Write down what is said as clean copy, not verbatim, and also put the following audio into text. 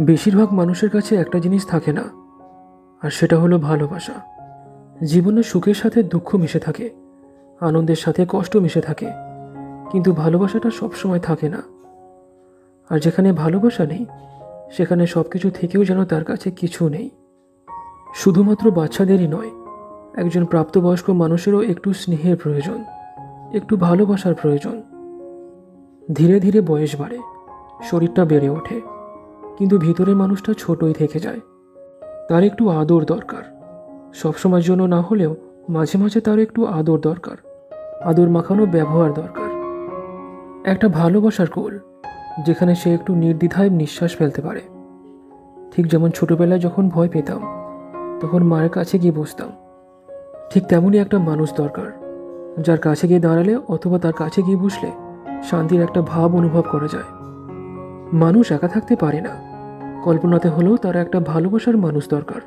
বেশিরভাগ মানুষের কাছে একটা জিনিস থাকে না, আর সেটা হলো ভালোবাসা। জীবনে সুখের সাথে দুঃখ মিশে থাকে, আনন্দের সাথে কষ্ট মিশে থাকে, কিন্তু ভালোবাসাটা সবসময় থাকে না। আর যেখানে ভালোবাসা নেই, সেখানে সব কিছু থেকেও যেন তার কাছে কিছু নেই। শুধুমাত্র বাচ্চাদেরই নয়, একজন প্রাপ্তবয়স্ক মানুষেরও একটু স্নেহের প্রয়োজন, একটু ভালোবাসার প্রয়োজন। ধীরে ধীরে বয়স বাড়ে, শরীরটা বেড়ে ওঠে, কিন্তু ভিতরের মানুষটা ছোটই থেকে যায়। তার একটু আদর দরকার, সবসময়ের জন্য না হলেও মাঝে মাঝে তার একটু আদর দরকার, আদর মাখানো ব্যবহার দরকার। একটা ভালোবাসার কোল, যেখানে সে একটু নির্দ্বিধায় নিঃশ্বাস ফেলতে পারে। ঠিক যেমন ছোটবেলায় যখন ভয় পেতাম, তখন মায়ের কাছে গিয়ে বসতাম, ঠিক তেমনই একটা মানুষ দরকার, যার কাছে গিয়ে দাঁড়ালে অথবা তার কাছে গিয়ে বসলে শান্তির একটা ভাব অনুভব করা যায়। মানুষ একা থাকতে পারে না, কল্পনাতে হলেও তার একটা ভালোবাসার মানুষ দরকার।